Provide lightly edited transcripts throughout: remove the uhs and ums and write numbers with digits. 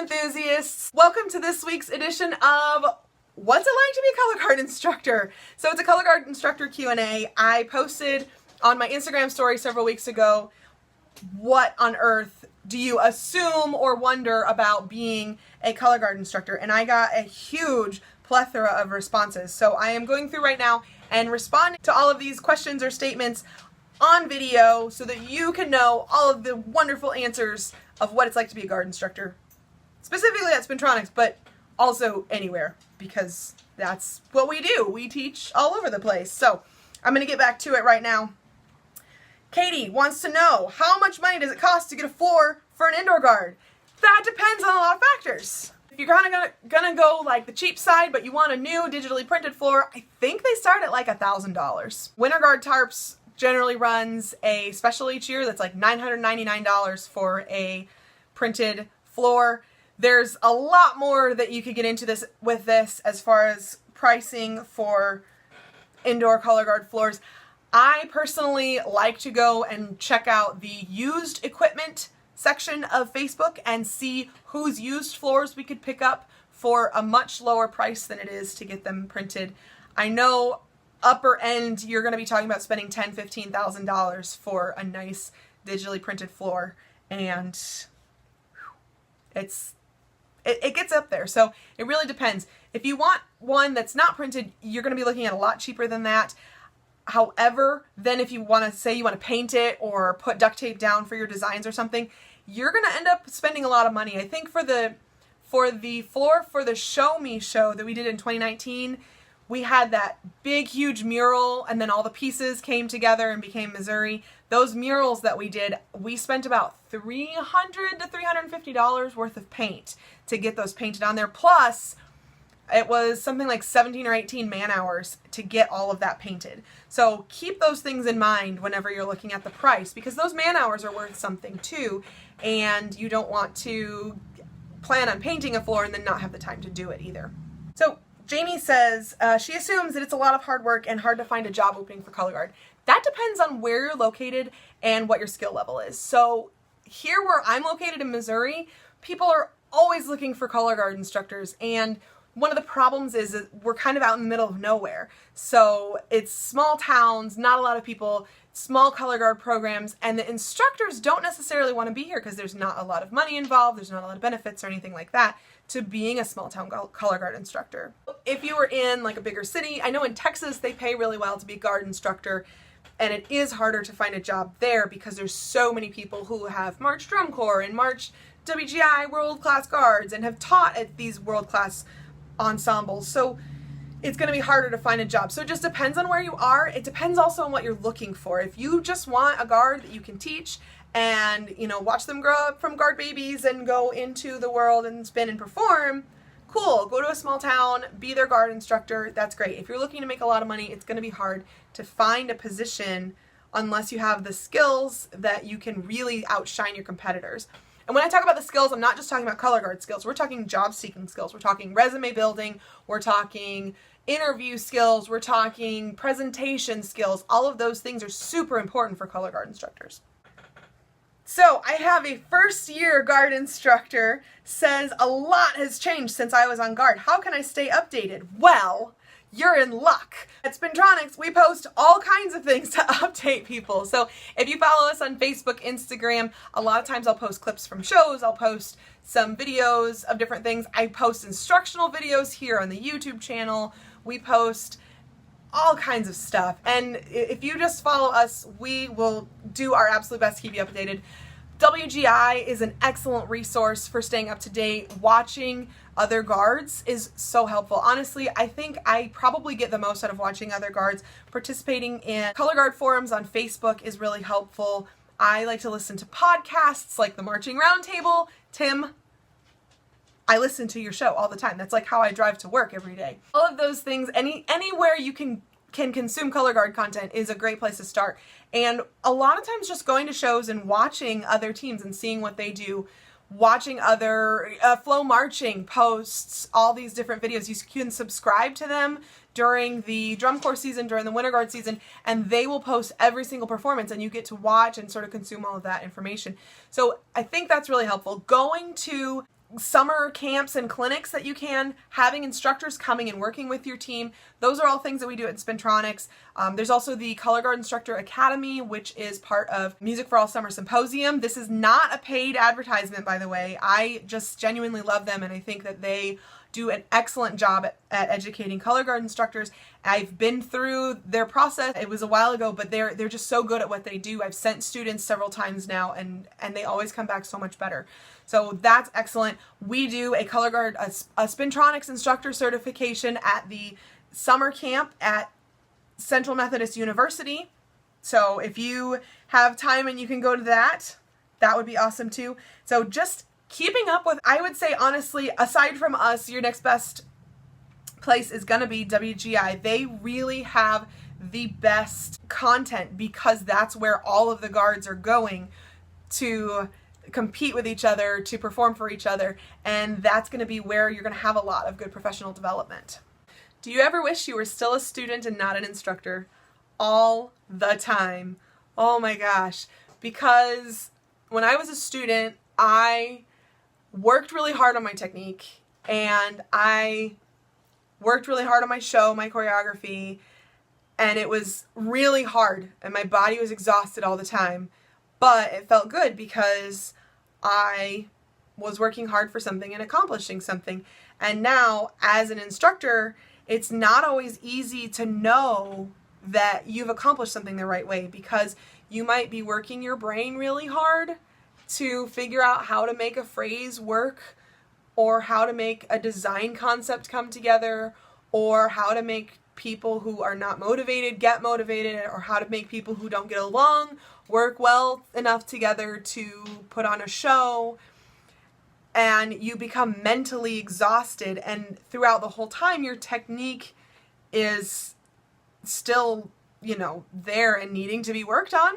enthusiasts. Welcome to this week's edition of What's It Like to Be a Color Guard Instructor? So it's a color guard instructor Q&A. I posted on my Instagram story several weeks ago, what on earth do you assume or wonder about being a color guard instructor? And I got a huge plethora of responses. So I am going through right now and responding to all of these questions or statements on video so that you can know all of the wonderful answers of what it's like to be a guard instructor. Specifically at Spintronics, but also anywhere, because that's what we do. We teach all over the place. So I'm going to get back to it right now. Katie wants to know, how much money does it cost to get a floor for an indoor guard? That depends on a lot of factors. If you're kind of gonna go like the cheap side, but you want a new digitally printed floor, I think they start at like $1,000. Winter Guard Tarps generally runs a special each year that's like $999 for a printed floor. There's a lot more that you could get into this with this as far as pricing for indoor color guard floors. I personally like to go and check out the used equipment section of Facebook and see whose used floors we could pick up for a much lower price than it is to get them printed. I know upper end you're going to be talking about spending $10,000, $15,000 for a nice digitally printed floor, and it gets up there. So it really depends. If you want one that's not printed, you're going to be looking at a lot cheaper than that. However, then if you want to say you want to paint it or put duct tape down for your designs or something, you're going to end up spending a lot of money. I think for the floor for the Show Me show that we did in 2019, we had that big, huge mural, and then all the pieces came together and became Missouri. Those murals that we did, we spent about $300 to $350 worth of paint to get those painted on there. Plus, it was something like 17 or 18 man hours to get all of that painted. So keep those things in mind whenever you're looking at the price, because those man hours are worth something too, and you don't want to plan on painting a floor and then not have the time to do it either. So Jamie says she assumes that it's a lot of hard work and hard to find a job opening for color guard. That depends on where you're located and what your skill level is. So here where I'm located in Missouri, people are always looking for color guard instructors, and one of the problems is that we're kind of out in the middle of nowhere. So it's small towns, not a lot of people, small color guard programs, and the instructors don't necessarily want to be here because there's not a lot of money involved, there's not a lot of benefits or anything like that to being a small town color guard instructor. If you were in like a bigger city, I know in Texas they pay really well to be a guard instructor, and it is harder to find a job there because there's so many people who have marched drum corps and marched WGI world-class guards and have taught at these world-class ensembles. So it's going to be harder to find a job. So it just depends on where you are. It depends also on what you're looking for. If you just want a guard that you can teach and, you know, watch them grow up from guard babies and go into the world and spin and perform, cool. Go to a small town, be their guard instructor. That's great. If you're looking to make a lot of money, it's going to be hard to find a position unless you have the skills that you can really outshine your competitors. And when I talk about the skills, I'm not just talking about color guard skills. We're talking job seeking skills. We're talking resume building. We're talking interview skills. We're talking presentation skills. All of those things are super important for color guard instructors. So I have a first year guard instructor says a lot has changed since I was on guard. How can I stay updated? Well, you're in luck. At Spintronics, we post all kinds of things to update people. So if you follow us on Facebook, Instagram, a lot of times I'll post clips from shows, I'll post some videos of different things. I post instructional videos here on the YouTube channel. We post all kinds of stuff. And if you just follow us, we will do our absolute best to keep you updated. WGI is an excellent resource for staying up to date. Watching other guards is so helpful. Honestly, I think I probably get the most out of watching other guards. Participating in color guard forums on Facebook is really helpful. I like to listen to podcasts like the Marching Roundtable. Tim, I listen to your show all the time. That's like how I drive to work every day. All of those things, anywhere you can consume color guard content is a great place to start. And a lot of times just going to shows and watching other teams and seeing what they do, watching other flow marching posts, all these different videos. You can subscribe to them during the drum corps season, during the winter guard season, and they will post every single performance and you get to watch and sort of consume all of that information. So I think that's really helpful. Going to summer camps and clinics that you can, having instructors coming and working with your team. Those are all things that we do at Spintronics. There's also the Color Guard Instructor Academy, which is part of Music for All Summer Symposium. This is not a paid advertisement, by the way. I just genuinely love them, and I think that they do an excellent job at educating color guard instructors. I've been through their process. It was a while ago, but they're just so good at what they do. I've sent students several times now, and they always come back so much better. So that's excellent. We do a color guard, a Spintronics instructor certification at the summer camp at Central Methodist University. So if you have time and you can go to that, that would be awesome too. So just keeping up with, I would say honestly, aside from us, your next best place is going to be WGI. They really have the best content because that's where all of the guards are going to compete with each other, to perform for each other, and that's going to be where you're going to have a lot of good professional development. Do you ever wish you were still a student and not an instructor? All the time. Oh my gosh. Because when I was a student, I worked really hard on my technique, and I worked really hard on my show, my choreography, and it was really hard, and my body was exhausted all the time, but it felt good because I was working hard for something and accomplishing something. And now, as an instructor, it's not always easy to know that you've accomplished something the right way, because you might be working your brain really hard to figure out how to make a phrase work, or how to make a design concept come together, or how to make people who are not motivated get motivated, or how to make people who don't get along work well enough together to put on a show. And you become mentally exhausted, and throughout the whole time your technique is still, you know, there and needing to be worked on.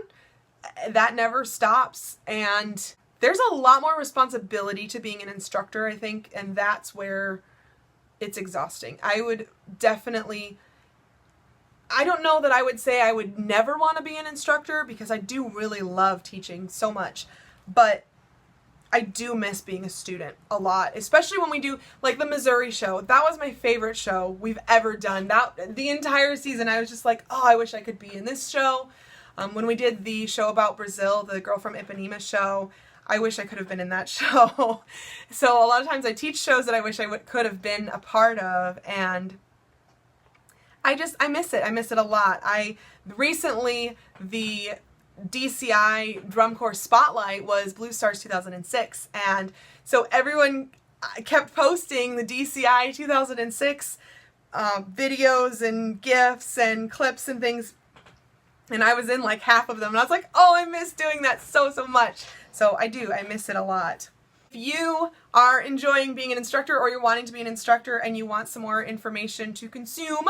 That never stops, and there's a lot more responsibility to being an instructor, I think, and that's where it's exhausting. I would definitely, I don't know that I would say I would never want to be an instructor, because I do really love teaching so much, but I do miss being a student a lot, especially when we do, like, the Missouri show. That was my favorite show we've ever done. That the entire season, I was just like, oh, I wish I could be in this show. When we did the show about Brazil, the Girl from Ipanema show, I wish I could have been in that show. So a lot of times I teach shows that I wish I could have been a part of, and I miss it. I miss it a lot. Recently, the DCI Drum Corps Spotlight was Blue Stars 2006, and so everyone kept posting the DCI 2006 videos and GIFs and clips and things, and I was in like half of them, and I was like, oh, I miss doing that so much. So I miss it a lot. If you are enjoying being an instructor, or you're wanting to be an instructor and you want some more information to consume,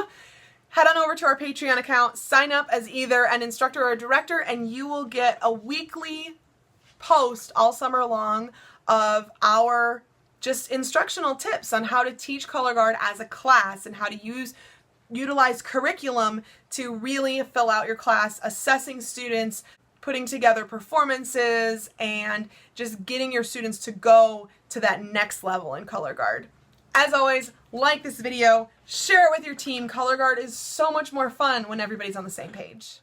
head on over to our Patreon account, sign up as either an instructor or a director, and you will get a weekly post all summer long of our just instructional tips on how to teach color guard as a class, and how to utilize curriculum to really fill out your class, assessing students, putting together performances, and just getting your students to go to that next level in color guard. As always, like this video, share it with your team. Color guard is so much more fun when everybody's on the same page.